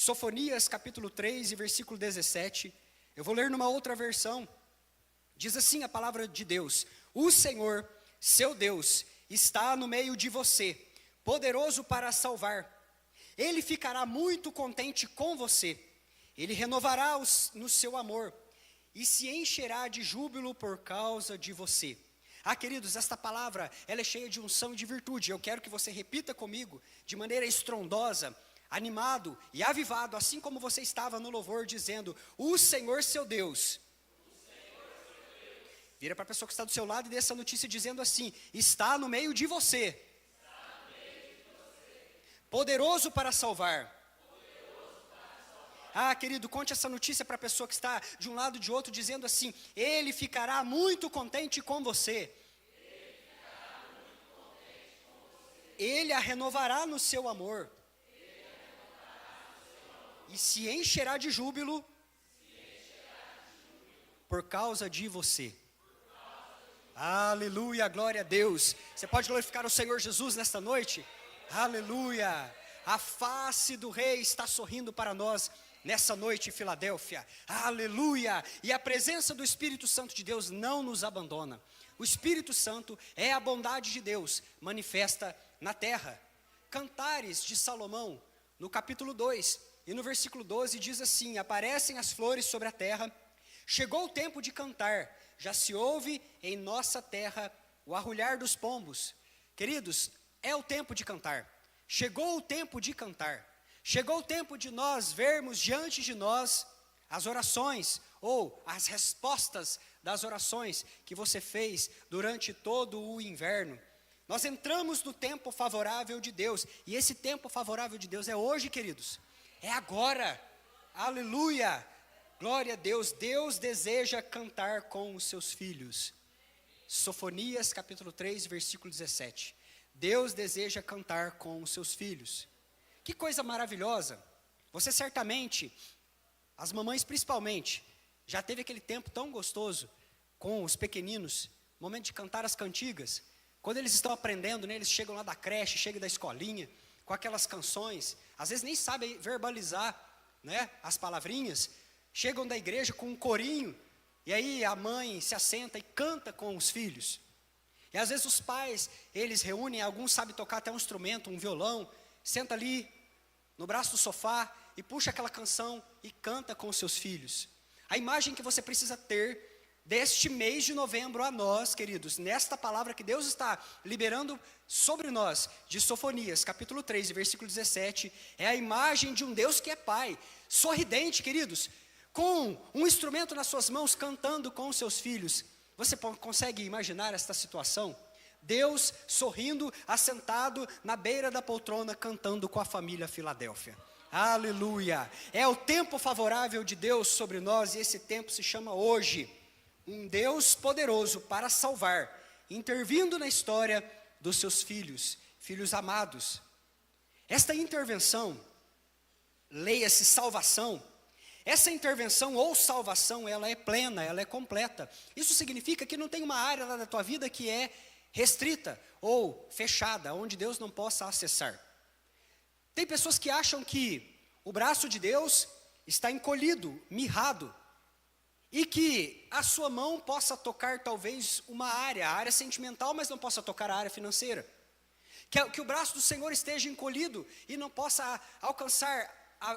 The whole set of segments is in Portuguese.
Sofonias capítulo 3 e versículo 17. Eu vou ler numa outra versão. Diz assim a palavra de Deus: o Senhor, seu Deus, está no meio de você, poderoso para salvar. Ele ficará muito contente com você. Ele renovará no seu amor e se encherá de júbilo por causa de você. Queridos, esta palavra, ela é cheia de unção e de virtude. Eu quero que você repita comigo, de maneira estrondosa, animado e avivado, assim como você estava no louvor, dizendo: o Senhor seu Deus. Vira para a pessoa que está do seu lado e dê essa notícia dizendo assim: está no meio de você, poderoso para salvar. Querido, conte essa notícia para a pessoa que está de um lado e de outro, dizendo assim: ele ficará muito contente com você. Ele a renovará no seu amor. E se encherá de júbilo por causa de você. Aleluia, glória a Deus. Você pode glorificar o Senhor Jesus nesta noite? Aleluia. A face do Rei está sorrindo para nós nessa noite em Filadélfia. Aleluia. E a presença do Espírito Santo de Deus não nos abandona. O Espírito Santo é a bondade de Deus manifesta na terra. Cantares de Salomão, no capítulo 2 e no versículo 12, diz assim: aparecem as flores sobre a terra, chegou o tempo de cantar, já se ouve em nossa terra o arrulhar dos pombos. Queridos, é o tempo de cantar. Chegou o tempo de cantar. Chegou o tempo de nós vermos diante de nós as orações ou as respostas das orações que você fez durante todo o inverno. Nós entramos no tempo favorável de Deus, e esse tempo favorável de Deus é hoje, queridos. É agora. Aleluia. Glória a Deus. Deus deseja cantar com os seus filhos. Sofonias capítulo 3, versículo 17. Deus deseja cantar com os seus filhos. Que coisa maravilhosa. Você certamente, as mamães principalmente, já teve aquele tempo tão gostoso com os pequeninos, momento de cantar as cantigas. Quando eles estão aprendendo, né, eles chegam lá da creche, chegam da escolinha, com aquelas canções, às vezes nem sabem verbalizar, né, as palavrinhas, chegam da igreja com um corinho, e aí a mãe se assenta e canta com os filhos. E às vezes os pais, eles reúnem, alguns sabem tocar até um instrumento, um violão, senta ali no braço do sofá e puxa aquela canção e canta com os seus filhos. A imagem que você precisa ter deste mês de novembro a nós, queridos, nesta palavra que Deus está liberando sobre nós, de Sofonias, capítulo 3, versículo 17, é a imagem de um Deus que é Pai, sorridente, queridos, com um instrumento nas suas mãos, cantando com os seus filhos. Você consegue imaginar esta situação? Deus sorrindo, assentado na beira da poltrona, cantando com a família Filadélfia. Aleluia! É o tempo favorável de Deus sobre nós, e esse tempo se chama hoje. Um Deus poderoso para salvar, intervindo na história dos seus filhos, filhos amados. Esta intervenção, leia-se salvação, essa intervenção ou salvação, ela é plena, ela é completa. Isso significa que não tem uma área lá da tua vida que é restrita ou fechada, onde Deus não possa acessar. Tem pessoas que acham que o braço de Deus está encolhido, mirrado, e que a sua mão possa tocar talvez uma área, a área sentimental, mas não possa tocar a área financeira. Que o braço do Senhor esteja encolhido e não possa alcançar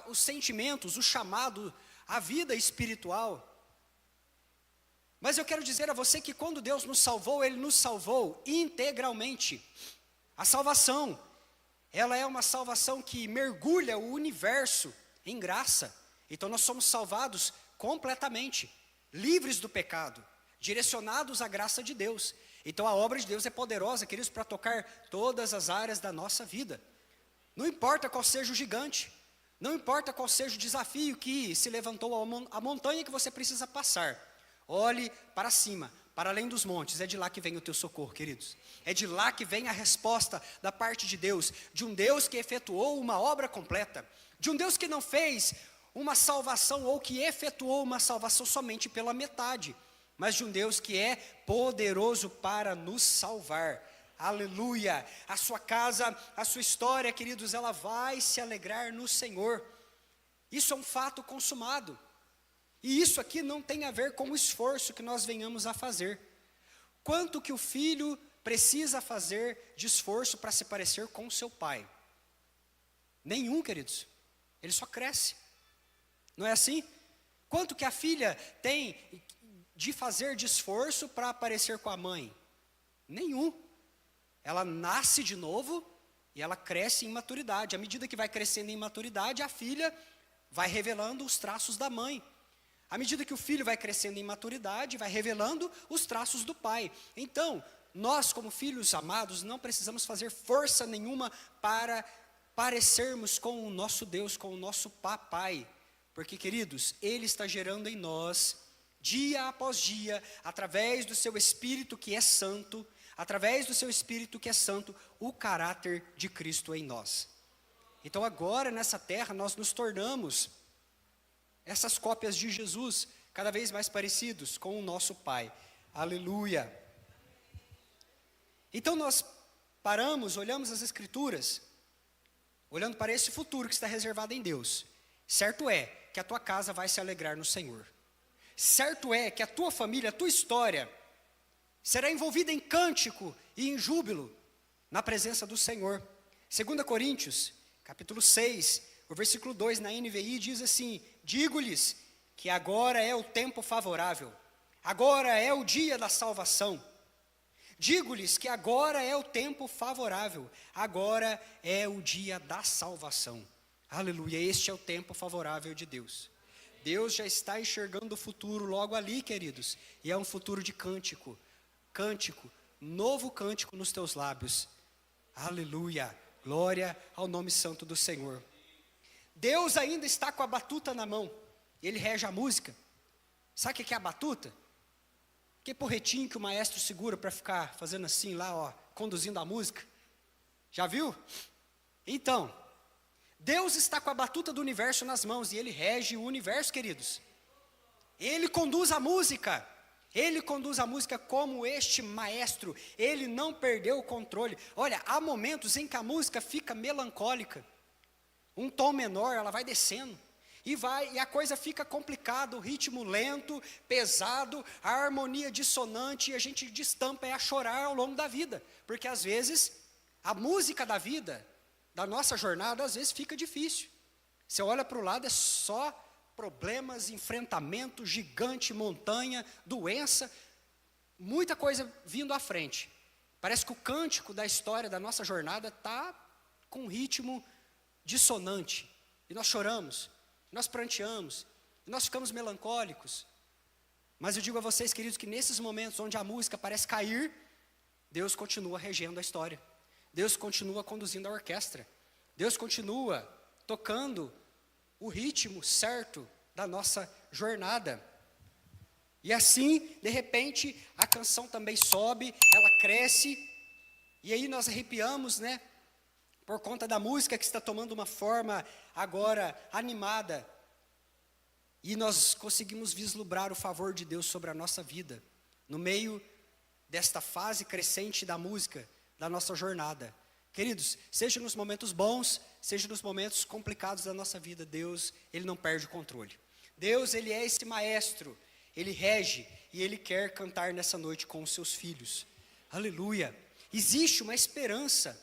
os sentimentos, o chamado, a vida espiritual. Mas eu quero dizer a você que quando Deus nos salvou, Ele nos salvou integralmente. A salvação, ela é uma salvação que mergulha o universo em graça. Então nós somos salvados completamente, livres do pecado, direcionados à graça de Deus. Então a obra de Deus é poderosa, queridos, para tocar todas as áreas da nossa vida. Não importa qual seja o gigante, não importa qual seja o desafio que se levantou, a montanha que você precisa passar. Olhe para cima, para além dos montes, é de lá que vem o teu socorro, queridos. É de lá que vem a resposta da parte de Deus, de um Deus que efetuou uma obra completa, de um Deus que não fez uma salvação ou que efetuou uma salvação somente pela metade, mas de um Deus que é poderoso para nos salvar. Aleluia! A sua casa, a sua história, queridos, ela vai se alegrar no Senhor. Isso é um fato consumado. E isso aqui não tem a ver com o esforço que nós venhamos a fazer. Quanto que o filho precisa fazer de esforço para se parecer com o seu pai? Nenhum, queridos. Ele só cresce. Não é assim? Quanto que a filha tem de fazer de esforço para parecer com a mãe? Nenhum. Ela nasce de novo e ela cresce em maturidade. À medida que vai crescendo em maturidade, a filha vai revelando os traços da mãe. À medida que o filho vai crescendo em maturidade, vai revelando os traços do pai. Então, nós como filhos amados, não precisamos fazer força nenhuma para parecermos com o nosso Deus, com o nosso papai. Porque, queridos, Ele está gerando em nós, dia após dia, através do seu Espírito que é santo, através do seu Espírito que é santo, o caráter de Cristo em nós. Então agora nessa terra nós nos tornamos essas cópias de Jesus, cada vez mais parecidos com o nosso Pai. Aleluia. Então nós paramos, olhamos as Escrituras, olhando para esse futuro que está reservado em Deus. Certo é que a tua casa vai se alegrar no Senhor. Certo é que a tua família, a tua história, será envolvida em cântico e em júbilo na presença do Senhor. 2 Coríntios, capítulo 6, o versículo 2 na NVI diz assim: digo-lhes que agora é o tempo favorável, agora é o dia da salvação. Digo-lhes que agora é o tempo favorável, agora é o dia da salvação. Aleluia, este é o tempo favorável de Deus. Deus já está enxergando o futuro logo ali, queridos, e é um futuro de cântico, novo cântico nos teus lábios. Aleluia, glória ao nome santo do Senhor. Deus ainda está com a batuta na mão, Ele rege a música. Sabe o que é a batuta? Que porretinho que o maestro segura para ficar fazendo assim lá, ó, conduzindo a música. Já viu? Então, Deus está com a batuta do universo nas mãos e Ele rege o universo, queridos. Ele conduz a música. Ele conduz a música como este maestro. Ele não perdeu o controle. Olha, há momentos em que a música fica melancólica. Um tom menor, ela vai descendo. E a coisa fica complicada, o ritmo lento, pesado, a harmonia dissonante, e a gente destampa a chorar ao longo da vida. Porque às vezes, a música da vida, da nossa jornada, às vezes fica difícil. Você olha para o lado, é só problemas, enfrentamento, gigante, montanha, doença, muita coisa vindo à frente. Parece que o cântico da história da nossa jornada está com um ritmo dissonante. E nós choramos. Nós pranteamos, nós ficamos melancólicos. Mas eu digo a vocês, queridos, que nesses momentos onde a música parece cair, Deus continua regendo a história. Deus continua conduzindo a orquestra. Deus continua tocando o ritmo certo da nossa jornada. E assim, de repente, a canção também sobe, ela cresce, e aí nós arrepiamos, né? Por conta da música que está tomando uma forma agora animada. E nós conseguimos vislumbrar o favor de Deus sobre a nossa vida, no meio desta fase crescente da música, da nossa jornada. Queridos, seja nos momentos bons, seja nos momentos complicados da nossa vida, Deus, Ele não perde o controle. Deus, Ele é esse maestro, Ele rege e Ele quer cantar nessa noite com os seus filhos. Aleluia! Existe uma esperança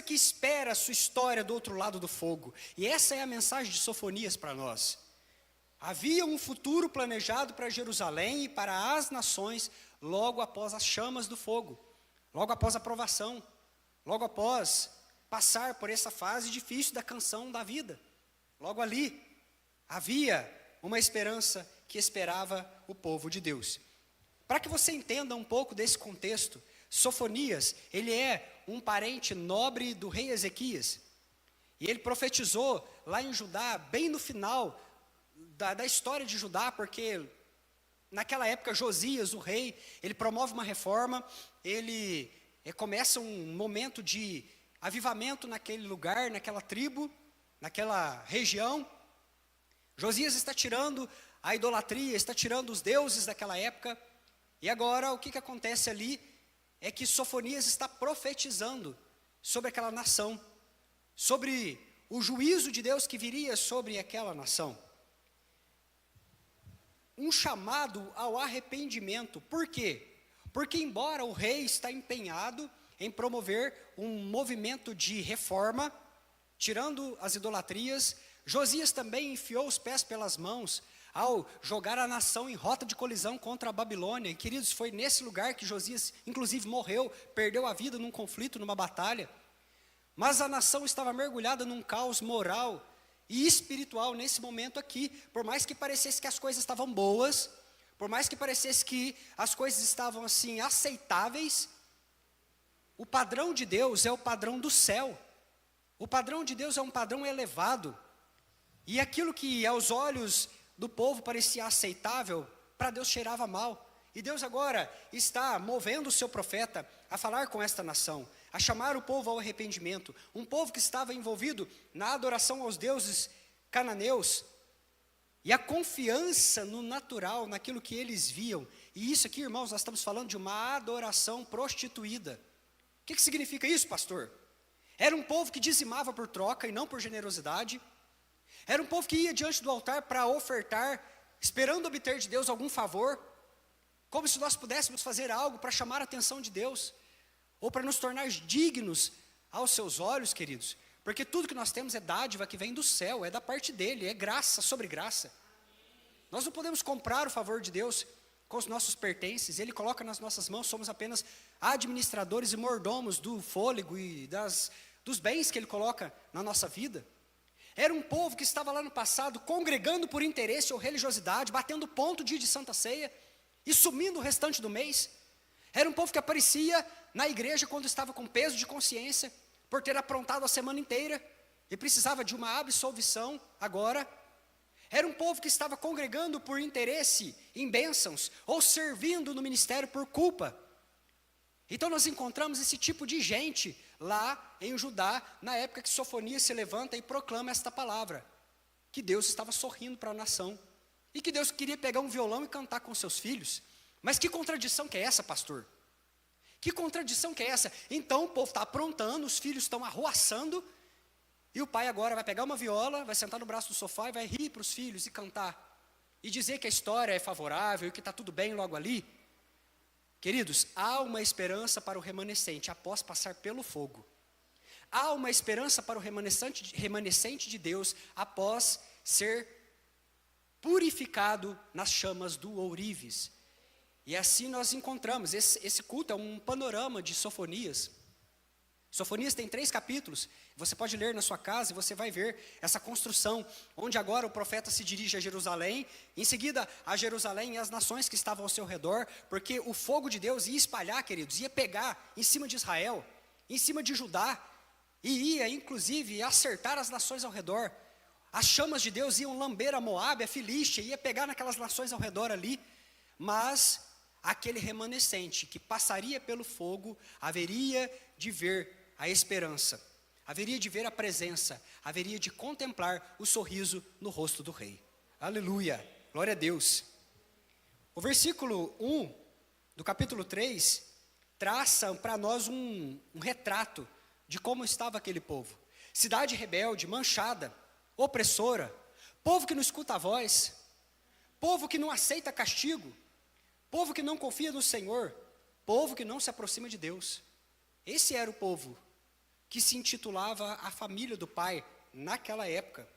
que espera a sua história do outro lado do fogo. E essa é a mensagem de Sofonias para nós. Havia um futuro planejado para Jerusalém e para as nações, logo após as chamas do fogo, logo após a provação, logo após passar por essa fase difícil da canção da vida. Logo ali, havia uma esperança que esperava o povo de Deus. Para que você entenda um pouco desse contexto, Sofonias, ele é um parente nobre do rei Ezequias. E ele profetizou lá em Judá, bem no final da história de Judá, porque naquela época Josias, o rei, ele promove uma reforma, ele começa um momento de avivamento naquele lugar, naquela tribo, naquela região. Josias está tirando a idolatria, está tirando os deuses daquela época. E agora o que acontece ali é que Sofonias está profetizando sobre aquela nação, sobre o juízo de Deus que viria sobre aquela nação. Um chamado ao arrependimento. Por quê? Porque embora o rei está empenhado em promover um movimento de reforma, tirando as idolatrias, Josias também enfiou os pés pelas mãos ao jogar a nação em rota de colisão contra a Babilônia. E, queridos, foi nesse lugar que Josias, inclusive, morreu, perdeu a vida num conflito, numa batalha. Mas a nação estava mergulhada num caos moral e espiritual nesse momento aqui. Por mais que parecesse que as coisas estavam boas, por mais que parecesse que as coisas estavam assim aceitáveis, o padrão de Deus é o padrão do céu. O padrão de Deus é um padrão elevado. E aquilo que aos olhos do povo parecia aceitável, para Deus cheirava mal. E Deus agora está movendo o seu profeta a falar com esta nação, a chamar o povo ao arrependimento. Um povo que estava envolvido na adoração aos deuses cananeus. E a confiança no natural, naquilo que eles viam. E isso aqui, irmãos, nós estamos falando de uma adoração prostituída. O que significa isso, pastor? Era um povo que dizimava por troca e não por generosidade. Era um povo que ia diante do altar para ofertar, esperando obter de Deus algum favor, como se nós pudéssemos fazer algo para chamar a atenção de Deus, ou para nos tornar dignos aos seus olhos, queridos, porque tudo que nós temos é dádiva que vem do céu, é da parte dele, é graça sobre graça. Nós não podemos comprar o favor de Deus com os nossos pertences, ele coloca nas nossas mãos, somos apenas administradores e mordomos do fôlego e dos bens que ele coloca na nossa vida. Era um povo que estava lá no passado congregando por interesse ou religiosidade, batendo ponto dia de Santa Ceia e sumindo o restante do mês. Era um povo que aparecia na igreja quando estava com peso de consciência, por ter aprontado a semana inteira e precisava de uma absolvição agora. Era um povo que estava congregando por interesse em bênçãos ou servindo no ministério por culpa. Então nós encontramos esse tipo de gente lá em Judá, na época que Sofonias se levanta e proclama esta palavra, que Deus estava sorrindo para a nação, e que Deus queria pegar um violão e cantar com seus filhos. Mas que contradição que é essa, pastor? Que contradição que é essa? Então o povo está aprontando, os filhos estão arruaçando, e o pai agora vai pegar uma viola, vai sentar no braço do sofá e vai rir para os filhos e cantar, e dizer que a história é favorável e que está tudo bem logo ali. Queridos, há uma esperança para o remanescente após passar pelo fogo. Há uma esperança para o remanescente de Deus após ser purificado nas chamas do ourives. E assim nós encontramos, esse culto é um panorama de Sofonias. Sofonias tem 3 capítulos, você pode ler na sua casa e você vai ver essa construção, onde agora o profeta se dirige a Jerusalém, em seguida a Jerusalém e as nações que estavam ao seu redor, porque o fogo de Deus ia espalhar, queridos, ia pegar em cima de Israel, em cima de Judá, e ia inclusive acertar as nações ao redor. As chamas de Deus iam lamber a Moabe, a Filístia, ia pegar naquelas nações ao redor ali, mas aquele remanescente que passaria pelo fogo haveria de ver a esperança, haveria de ver a presença, haveria de contemplar o sorriso no rosto do rei. Aleluia, glória a Deus. O versículo 1 do capítulo 3 traça para nós um retrato de como estava aquele povo. Cidade rebelde, manchada, opressora, povo que não escuta a voz, povo que não aceita castigo, povo que não confia no Senhor, povo que não se aproxima de Deus. Esse era o povo que se intitulava a família do Pai naquela época.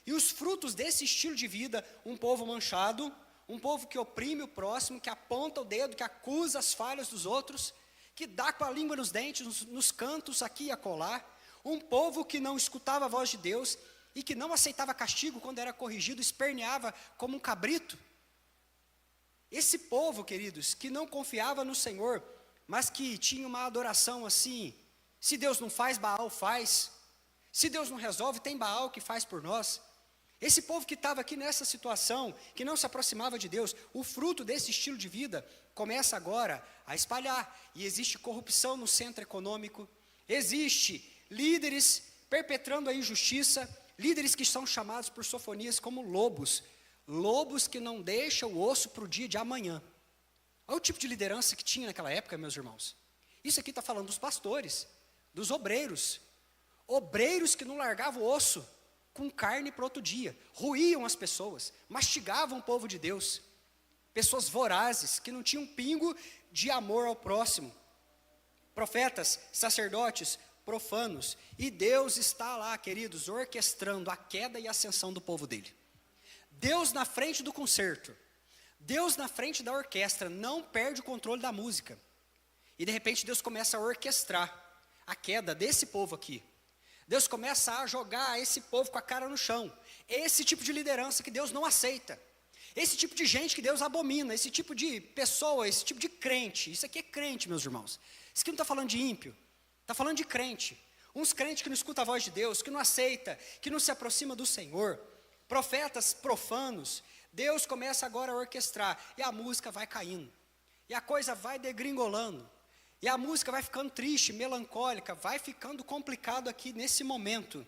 E os frutos desse estilo de vida, um povo manchado, um povo que oprime o próximo, que aponta o dedo, que acusa as falhas dos outros, que dá com a língua nos dentes, nos cantos aqui e acolá, um povo que não escutava a voz de Deus e que não aceitava castigo quando era corrigido, esperneava como um cabrito. Esse povo, queridos, que não confiava no Senhor, mas que tinha uma adoração assim, se Deus não faz, Baal faz. Se Deus não resolve, tem Baal que faz por nós. Esse povo que estava aqui nessa situação, que não se aproximava de Deus, o fruto desse estilo de vida começa agora a espalhar. E existe corrupção no centro econômico, existe líderes perpetrando a injustiça, líderes que são chamados por Sofonias como lobos, lobos que não deixam o osso para o dia de amanhã. Olha o tipo de liderança que tinha naquela época, meus irmãos. Isso aqui está falando dos pastores, dos obreiros. Obreiros que não largavam o osso com carne para outro dia, ruíam as pessoas, mastigavam o povo de Deus. Pessoas vorazes, que não tinham pingo de amor ao próximo. Profetas, sacerdotes, profanos. E Deus está lá, queridos, orquestrando a queda e a ascensão do povo dele. Deus na frente do concerto. Deus na frente da orquestra, não perde o controle da música. E de repente Deus começa a orquestrar a queda desse povo aqui. Deus começa a jogar esse povo com a cara no chão. Esse tipo de liderança que Deus não aceita. Esse tipo de gente que Deus abomina. Esse tipo de pessoa, esse tipo de crente. Isso aqui é crente, meus irmãos. Isso aqui não está falando de ímpio. Está falando de crente. Uns crentes que não escutam a voz de Deus, que não aceita, que não se aproxima do Senhor. Profetas profanos. Deus começa agora a orquestrar. E a música vai caindo. E a coisa vai degringolando. E a música vai ficando triste, melancólica, vai ficando complicado aqui nesse momento.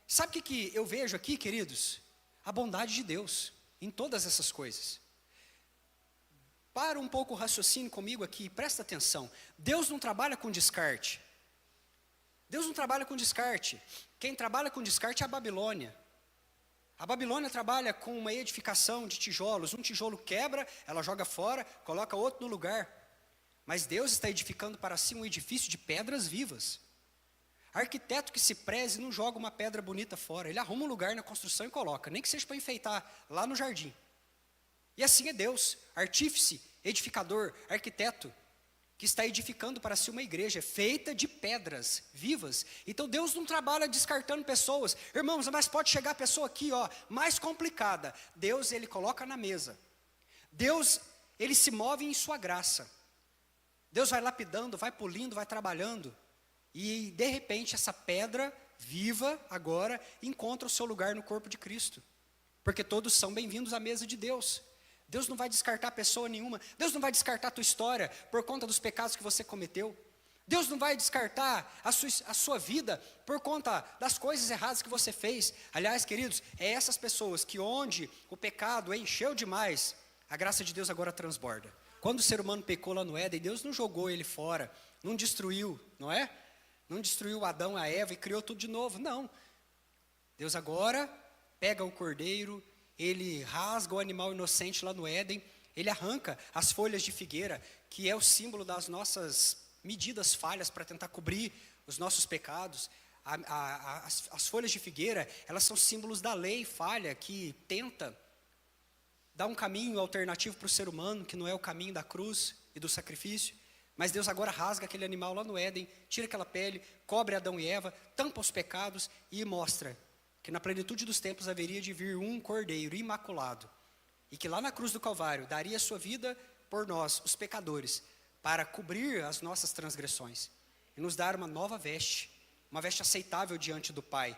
Sabe o que eu vejo aqui, queridos? A bondade de Deus em todas essas coisas. Para um pouco o raciocínio comigo aqui, presta atenção. Deus não trabalha com descarte. Deus não trabalha com descarte. Quem trabalha com descarte é a Babilônia. A Babilônia trabalha com uma edificação de tijolos. Um tijolo quebra, ela joga fora, coloca outro no lugar. Mas Deus está edificando para si um edifício de pedras vivas. Arquiteto que se preze não joga uma pedra bonita fora. Ele arruma um lugar na construção e coloca, nem que seja para enfeitar lá no jardim. E assim é Deus, artífice, edificador, arquiteto, que está edificando para si uma igreja feita de pedras vivas. Então Deus não trabalha descartando pessoas. Irmãos, mas pode chegar a pessoa aqui, mais complicada. Deus, Ele coloca na mesa. Deus, Ele se move em sua graça. Deus vai lapidando, vai polindo, vai trabalhando. E de repente essa pedra viva agora encontra o seu lugar no corpo de Cristo. Porque todos são bem-vindos à mesa de Deus. Deus não vai descartar pessoa nenhuma. Deus não vai descartar a tua história por conta dos pecados que você cometeu. Deus não vai descartar a sua vida por conta das coisas erradas que você fez. Aliás, queridos, é essas pessoas que onde o pecado encheu demais, a graça de Deus agora transborda. Quando o ser humano pecou lá no Éden, Deus não jogou ele fora, não destruiu, não é? Não destruiu Adão, a Eva e criou tudo de novo, não. Deus agora pega o cordeiro, ele rasga o animal inocente lá no Éden, ele arranca as folhas de figueira, que é o símbolo das nossas medidas falhas para tentar cobrir os nossos pecados. As folhas de figueira, elas são símbolos da lei falha que tenta dá um caminho alternativo para o ser humano, que não é o caminho da cruz e do sacrifício. Mas Deus agora rasga aquele animal lá no Éden, tira aquela pele, cobre Adão e Eva, tampa os pecados e mostra que na plenitude dos tempos haveria de vir um cordeiro imaculado. E que lá na cruz do Calvário daria a sua vida por nós, os pecadores, para cobrir as nossas transgressões. E nos dar uma nova veste, uma veste aceitável diante do Pai.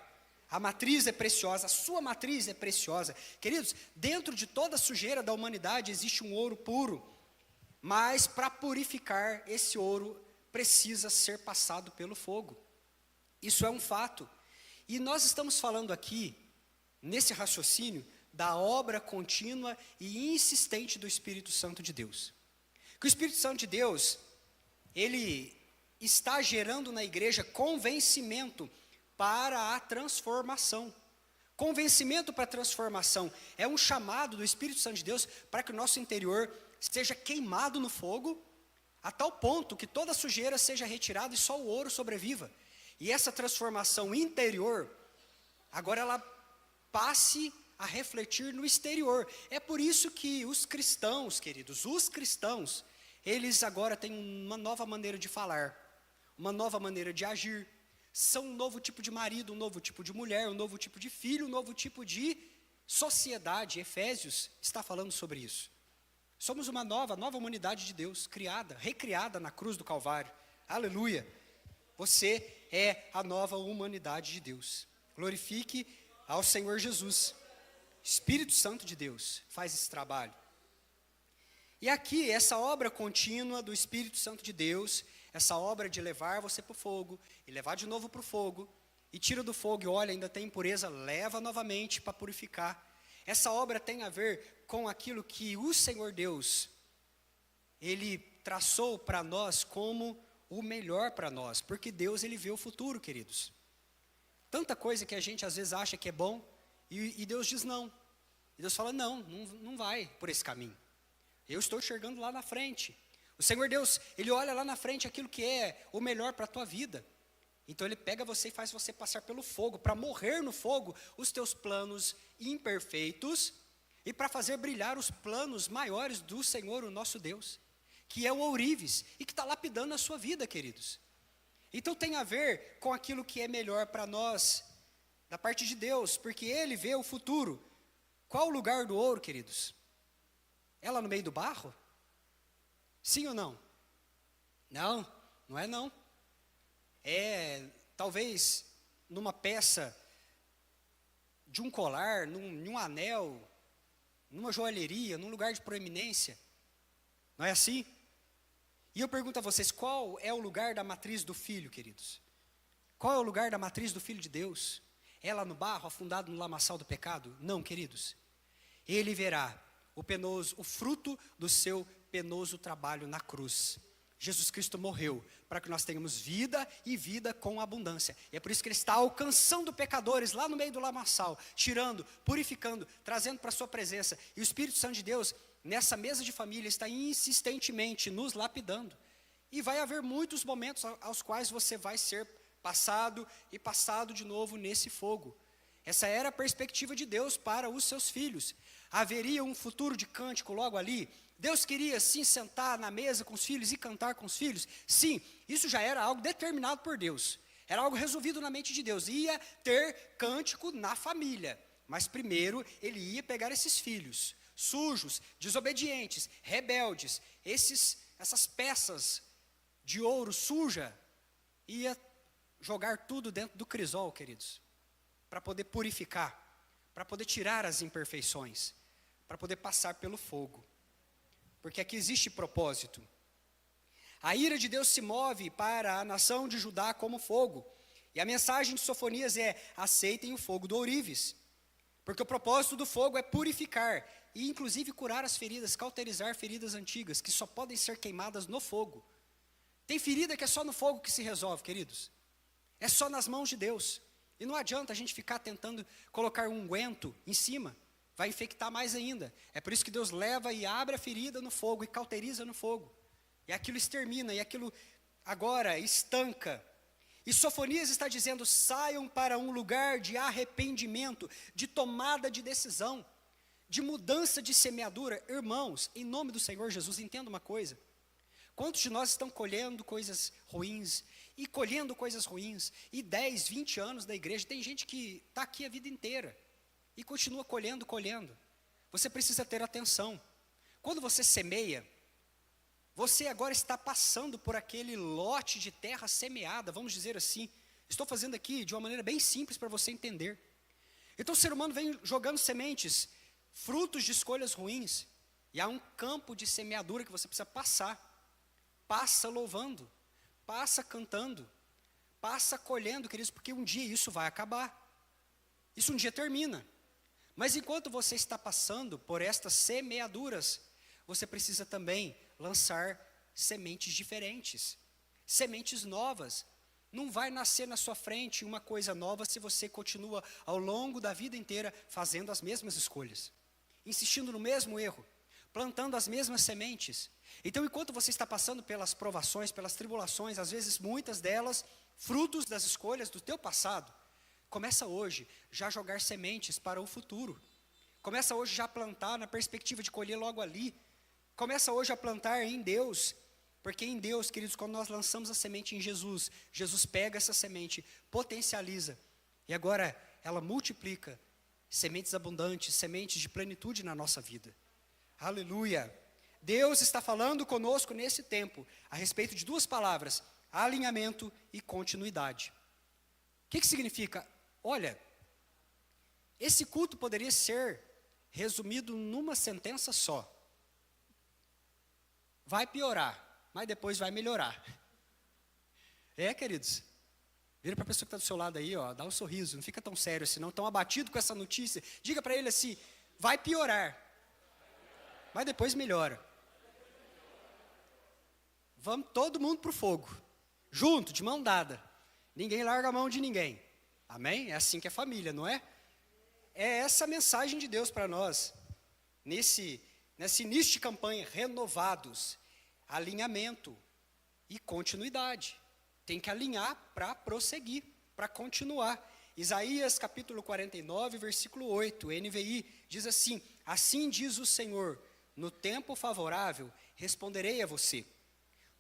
A matriz é preciosa, a sua matriz é preciosa. Queridos, dentro de toda a sujeira da humanidade existe um ouro puro. Mas para purificar esse ouro precisa ser passado pelo fogo. Isso é um fato. E nós estamos falando aqui, nesse raciocínio, da obra contínua e insistente do Espírito Santo de Deus. Que o Espírito Santo de Deus, ele está gerando na igreja convencimento para a transformação. Convencimento para a transformação é um chamado do Espírito Santo de Deus para que o nosso interior seja queimado no fogo, a tal ponto que toda a sujeira seja retirada e só o ouro sobreviva. E essa transformação interior, agora ela passe a refletir no exterior. É por isso que os cristãos, queridos, eles agora têm uma nova maneira de falar, uma nova maneira de agir. São um novo tipo de marido, um novo tipo de mulher, um novo tipo de filho, um novo tipo de sociedade. Efésios está falando sobre isso. Somos uma nova humanidade de Deus, criada, recriada na cruz do Calvário. Aleluia! Você é a nova humanidade de Deus. Glorifique ao Senhor Jesus. Espírito Santo de Deus faz esse trabalho. E aqui, essa obra contínua do Espírito Santo de Deus, essa obra de levar você para o fogo, e levar de novo para o fogo, e tira do fogo e olha, ainda tem impureza, leva novamente para purificar. Essa obra tem a ver com aquilo que o Senhor Deus, Ele traçou para nós como o melhor para nós, porque Deus, ele vê o futuro, queridos. Tanta coisa que a gente às vezes acha que é bom, e Deus diz não. E Deus fala, não vai por esse caminho. Eu estou enxergando lá na frente. O Senhor Deus, ele olha lá na frente aquilo que é o melhor para a tua vida. Então ele pega você e faz você passar pelo fogo, para morrer no fogo os teus planos imperfeitos, e para fazer brilhar os planos maiores do Senhor, o nosso Deus, que é o ourives, e que está lapidando a sua vida, queridos. Então tem a ver com aquilo que é melhor para nós, da parte de Deus, porque Ele vê o futuro. Qual o lugar do ouro, queridos? É lá no meio do barro? Sim ou não? Não é não. É talvez numa peça de um colar, num anel, numa joalheria, num lugar de proeminência. Não é assim? E eu pergunto a vocês, qual é o lugar da matriz do Filho, queridos? Qual é o lugar da matriz do Filho de Deus? É lá no barro, afundado no lamaçal do pecado? Não, queridos. Ele verá o fruto do seu penoso trabalho na cruz. Jesus Cristo morreu para que nós tenhamos vida e vida com abundância. E é por isso que Ele está alcançando pecadores lá no meio do lamaçal, tirando, purificando, trazendo para a sua presença. E o Espírito Santo de Deus, nessa mesa de família, está insistentemente nos lapidando. E vai haver muitos momentos aos quais você vai ser passado e passado de novo nesse fogo. Essa era a perspectiva de Deus para os seus filhos. Haveria um futuro de cântico logo ali. Deus queria sim sentar na mesa com os filhos e cantar com os filhos. Sim, isso já era algo determinado por Deus. Era algo resolvido na mente de Deus. Ia ter cântico na família. Mas primeiro Ele ia pegar esses filhos sujos, desobedientes, rebeldes, essas peças de ouro suja, ia jogar tudo dentro do crisol, queridos, para poder purificar, para poder tirar as imperfeições, para poder passar pelo fogo. Porque aqui existe propósito. A ira de Deus se move para a nação de Judá como fogo. E a mensagem de Sofonias é: aceitem o fogo do ourives. Porque o propósito do fogo é purificar e inclusive curar as feridas, cauterizar feridas antigas, que só podem ser queimadas no fogo. Tem ferida que é só no fogo que se resolve, queridos. É só nas mãos de Deus. E não adianta a gente ficar tentando colocar um unguento em cima. Vai infectar mais ainda. É por isso que Deus leva e abre a ferida no fogo e cauteriza no fogo. E aquilo extermina, e aquilo agora estanca. E Sofonias está dizendo: saiam para um lugar de arrependimento, de tomada de decisão, de mudança de semeadura. Irmãos, em nome do Senhor Jesus, entenda uma coisa. Quantos de nós estão colhendo coisas ruins, e colhendo coisas ruins, e 10, 20 anos da igreja? Tem gente que está aqui a vida inteira, e continua colhendo. Você precisa ter atenção. Quando você semeia, você agora está passando por aquele lote de terra semeada, vamos dizer assim. Estou fazendo aqui de uma maneira bem simples para você entender. Então o ser humano vem jogando sementes, frutos de escolhas ruins, e há um campo de semeadura que você precisa passar. Passa louvando, passa cantando, passa colhendo, queridos, porque um dia isso vai acabar. Isso um dia termina. Mas enquanto você está passando por estas semeaduras, você precisa também lançar sementes diferentes, sementes novas. Não vai nascer na sua frente uma coisa nova se você continua ao longo da vida inteira fazendo as mesmas escolhas, insistindo no mesmo erro, plantando as mesmas sementes. Então, enquanto você está passando pelas provações, pelas tribulações, às vezes muitas delas frutos das escolhas do teu passado, começa hoje já a jogar sementes para o futuro. Começa hoje já a plantar na perspectiva de colher logo ali. Começa hoje a plantar em Deus, porque em Deus, queridos, quando nós lançamos a semente em Jesus, Jesus pega essa semente, potencializa, e agora ela multiplica sementes abundantes, sementes de plenitude na nossa vida. Aleluia! Deus está falando conosco nesse tempo, a respeito de duas palavras: alinhamento e continuidade. O que significa? Olha, esse culto poderia ser resumido numa sentença só: vai piorar, mas depois vai melhorar. Queridos, vira para a pessoa que está do seu lado aí, ó, dá um sorriso, não fica tão sério assim, não tão abatido com essa notícia. Diga para ele assim: vai piorar, mas depois melhora. Vamos todo mundo para o fogo. junto, de mão dada. Ninguém larga a mão de ninguém. Amém? É assim que é família, não é? É essa a mensagem de Deus para nós. Nesse início de campanha, renovados, alinhamento e continuidade. Tem que alinhar para prosseguir, para continuar. Isaías capítulo 49, versículo 8, NVI, diz assim: assim diz o Senhor, no tempo favorável responderei a você.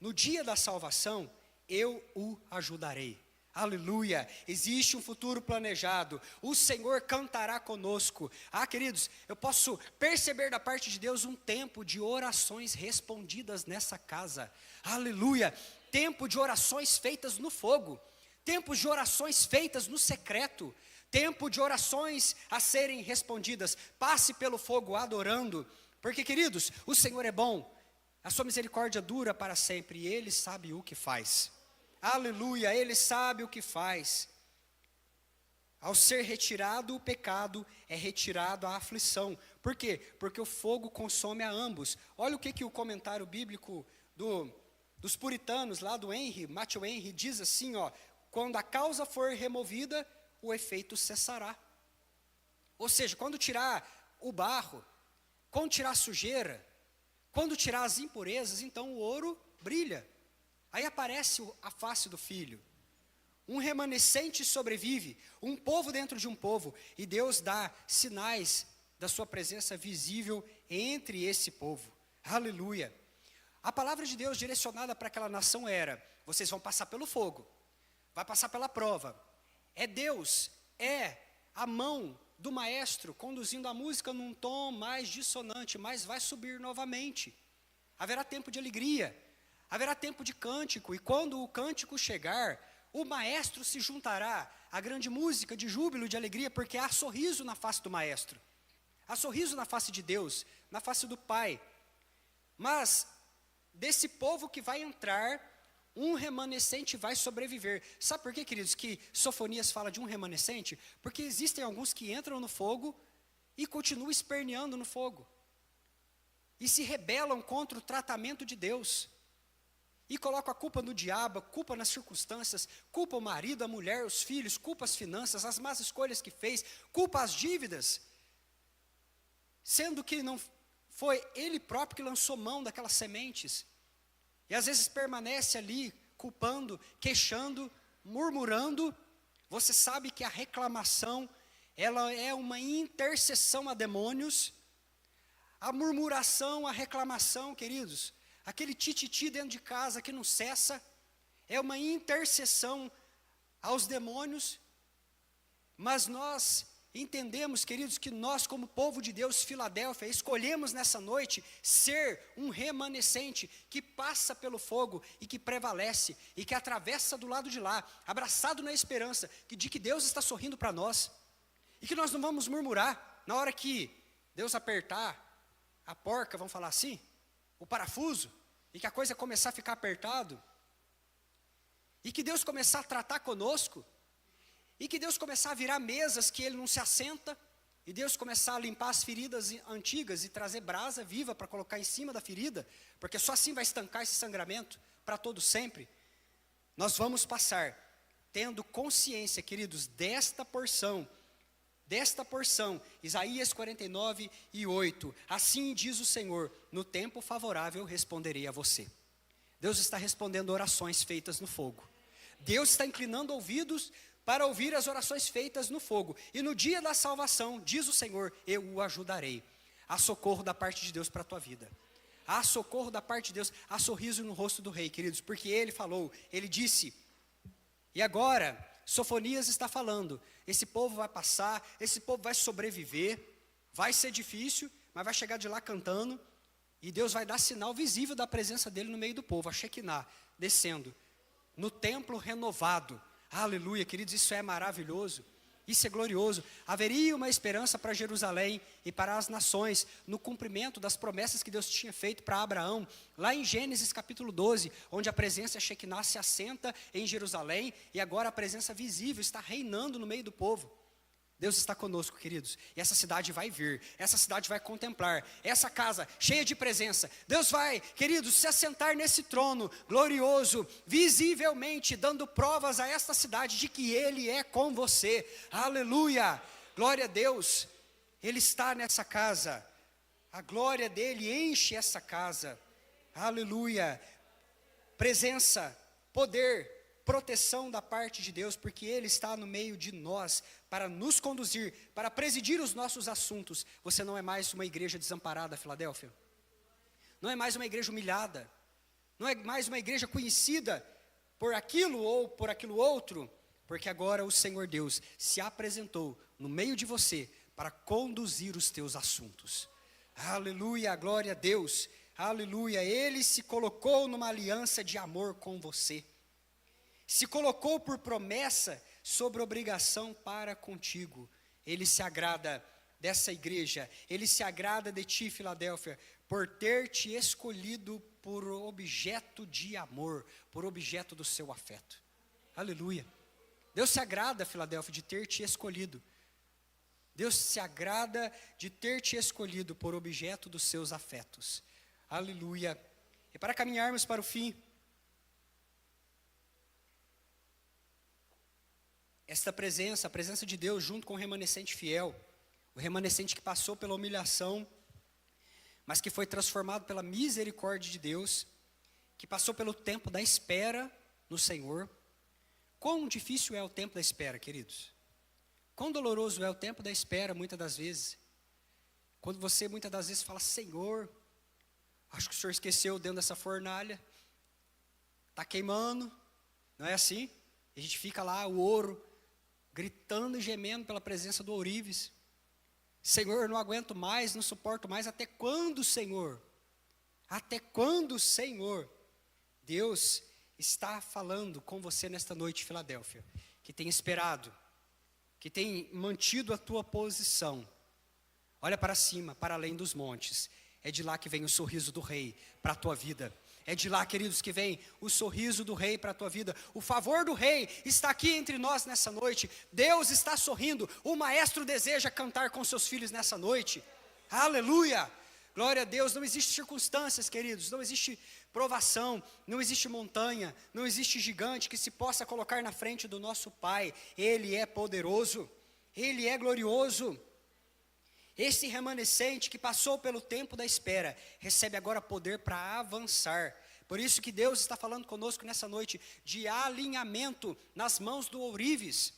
No dia da salvação, eu o ajudarei. Aleluia, existe um futuro planejado, o Senhor cantará conosco. Queridos, eu posso perceber da parte de Deus um tempo de orações respondidas nessa casa. Aleluia, tempo de orações feitas no fogo, tempos de orações feitas no secreto, tempo de orações a serem respondidas. Passe pelo fogo adorando, porque, queridos, o Senhor é bom, a sua misericórdia dura para sempre e Ele sabe o que faz. Aleluia, Ele sabe o que faz. Ao ser retirado o pecado, é retirado a aflição. Por quê? Porque o fogo consome a ambos. Olha o que o comentário bíblico dos puritanos, lá do Matthew Henry, diz assim, quando a causa for removida, o efeito cessará. Ou seja, quando tirar o barro, quando tirar a sujeira, quando tirar as impurezas, então o ouro brilha. Aí aparece a face do Filho. Um remanescente sobrevive, um povo dentro de um povo, e Deus dá sinais da sua presença visível entre esse povo. Aleluia. A palavra de Deus direcionada para aquela nação era: vocês vão passar pelo fogo, vai passar pela prova. É Deus, é a mão do maestro conduzindo a música num tom mais dissonante, mas vai subir novamente. Haverá tempo de alegria, haverá tempo de cântico, e quando o cântico chegar, o maestro se juntará à grande música de júbilo e de alegria, porque há sorriso na face do maestro, há sorriso na face de Deus, na face do Pai. Mas desse povo que vai entrar, um remanescente vai sobreviver. Sabe por quê, queridos, que Sofonias fala de um remanescente? Porque existem alguns que entram no fogo e continuam esperneando no fogo, e se rebelam contra o tratamento de Deus, e colocam a culpa no diabo, culpa nas circunstâncias, culpa o marido, a mulher, os filhos, culpa as finanças, as más escolhas que fez, culpa as dívidas, sendo que não foi ele próprio que lançou mão daquelas sementes, e às vezes permanece ali, culpando, queixando, murmurando. Você sabe que a reclamação, ela é uma intercessão a demônios. A murmuração, a reclamação, queridos, aquele tititi dentro de casa que não cessa, é uma intercessão aos demônios. Mas nós entendemos, queridos, que nós como povo de Deus, Filadélfia, escolhemos nessa noite ser um remanescente que passa pelo fogo e que prevalece, e que atravessa do lado de lá, abraçado na esperança de que Deus está sorrindo para nós, e que nós não vamos murmurar na hora que Deus apertar a porca, vamos falar assim, o parafuso, e que a coisa começar a ficar apertado, e que Deus começar a tratar conosco, e que Deus começar a virar mesas que Ele não se assenta, e Deus começar a limpar as feridas antigas e trazer brasa viva para colocar em cima da ferida, porque só assim vai estancar esse sangramento para todo sempre. Nós vamos passar tendo consciência, queridos, desta porção, Isaías 49 e 8, assim diz o Senhor, no tempo favorável responderei a você. Deus está respondendo orações feitas no fogo. Deus está inclinando ouvidos para ouvir as orações feitas no fogo. E no dia da salvação, diz o Senhor, eu o ajudarei. Há socorro da parte de Deus para a tua vida. Há socorro da parte de Deus, há sorriso no rosto do rei, queridos, porque Ele falou, Ele disse, e agora Sofonias está falando, esse povo vai passar, esse povo vai sobreviver, vai ser difícil, mas vai chegar de lá cantando, e Deus vai dar sinal visível da presença dele no meio do povo, a Shekinah, descendo, no templo renovado. Aleluia, queridos, isso é maravilhoso, isso é glorioso. Haveria uma esperança para Jerusalém e para as nações, no cumprimento das promessas que Deus tinha feito para Abraão, lá em Gênesis capítulo 12, onde a presença Shekinah se assenta em Jerusalém, e agora a presença visível está reinando no meio do povo. Deus está conosco, queridos, e essa cidade vai vir, essa cidade vai contemplar, essa casa cheia de presença. Deus vai, queridos, se assentar nesse trono glorioso, visivelmente dando provas a esta cidade de que Ele é com você. Aleluia, glória a Deus, Ele está nessa casa, a glória dEle enche essa casa. Aleluia, presença, poder, proteção da parte de Deus, porque Ele está no meio de nós, para nos conduzir, para presidir os nossos assuntos. Você não é mais uma igreja desamparada, Filadélfia. Não é mais uma igreja humilhada. Não é mais uma igreja conhecida por aquilo ou por aquilo outro, porque agora o Senhor Deus se apresentou no meio de você, para conduzir os teus assuntos. Aleluia, glória a Deus. Aleluia, Ele se colocou numa aliança de amor com você. Se colocou por promessa sobre obrigação para contigo. Ele se agrada dessa igreja, Ele se agrada de ti, Filadélfia, por ter te escolhido por objeto de amor, por objeto do seu afeto. Aleluia. Deus se agrada, Filadélfia, de ter te escolhido. Deus se agrada de ter te escolhido por objeto dos seus afetos. Aleluia. E para caminharmos para o fim, esta presença, a presença de Deus junto com o remanescente fiel, o remanescente que passou pela humilhação, mas que foi transformado pela misericórdia de Deus, que passou pelo tempo da espera no Senhor. Quão difícil é o tempo da espera, queridos? Quão doloroso é o tempo da espera, muitas das vezes. Quando você, muitas das vezes, fala, Senhor, acho que o Senhor esqueceu dentro dessa fornalha, está queimando, não é assim? A gente fica lá, o ouro, gritando e gemendo pela presença do ourives. Senhor, não aguento mais, não suporto mais. Até quando, Senhor? Até quando, Senhor? Deus está falando com você nesta noite, Filadélfia, que tem esperado, que tem mantido a tua posição. Olha para cima, para além dos montes. É de lá que vem o sorriso do rei para a tua vida. É de lá, queridos, que vem o sorriso do rei para a tua vida. O favor do rei está aqui entre nós nessa noite. Deus está sorrindo. O maestro deseja cantar com seus filhos nessa noite. Aleluia! Glória a Deus. Não existe circunstâncias, queridos. Não existe provação. Não existe montanha. Não existe gigante que se possa colocar na frente do nosso Pai. Ele é poderoso. Ele é glorioso. Esse remanescente que passou pelo tempo da espera, recebe agora poder para avançar. Por isso que Deus está falando conosco nessa noite, de alinhamento nas mãos do ourives.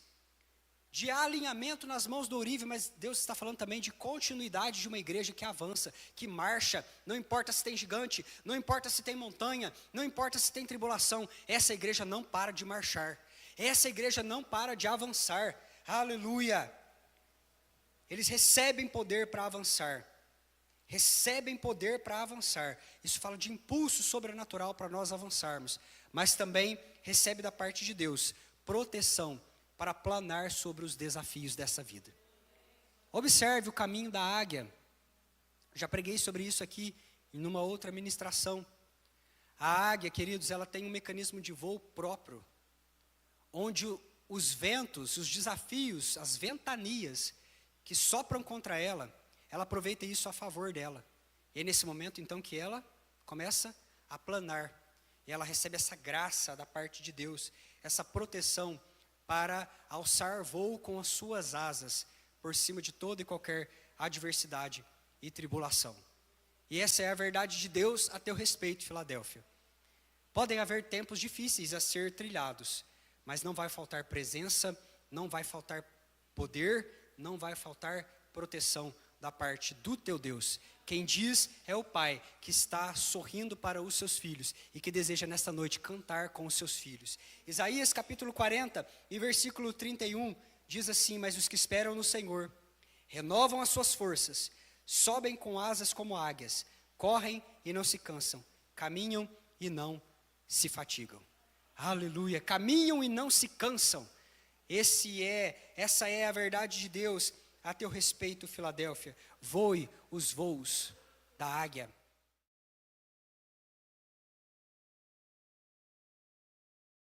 De alinhamento nas mãos do ourive, mas Deus está falando também de continuidade de uma igreja que avança, que marcha. Não importa se tem gigante, não importa se tem montanha, não importa se tem tribulação. Essa igreja não para de marchar. Essa igreja não para de avançar. Aleluia! Eles recebem poder para avançar. Recebem poder para avançar. Isso fala de impulso sobrenatural para nós avançarmos. Mas também recebe da parte de Deus proteção para planar sobre os desafios dessa vida. Observe o caminho da águia. Já preguei sobre isso aqui em uma outra ministração. A águia, queridos, ela tem um mecanismo de voo próprio. Onde os ventos, os desafios, as ventanias que sopram contra ela, ela aproveita isso a favor dela. E é nesse momento, então, que ela começa a planar. E ela recebe essa graça da parte de Deus, essa proteção para alçar voo com as suas asas, por cima de toda e qualquer adversidade e tribulação. E essa é a verdade de Deus a teu respeito, Filadélfia. Podem haver tempos difíceis a ser trilhados, mas não vai faltar presença, não vai faltar poder, não vai faltar proteção da parte do teu Deus. Quem diz é o Pai que está sorrindo para os seus filhos e que deseja nesta noite cantar com os seus filhos. Isaías capítulo 40 e versículo 31 diz assim: mas os que esperam no Senhor renovam as suas forças, sobem com asas como águias, correm e não se cansam, caminham e não se fatigam. Aleluia, caminham e não se cansam. Essa é a verdade de Deus a teu respeito, Filadélfia. Voe os voos da águia.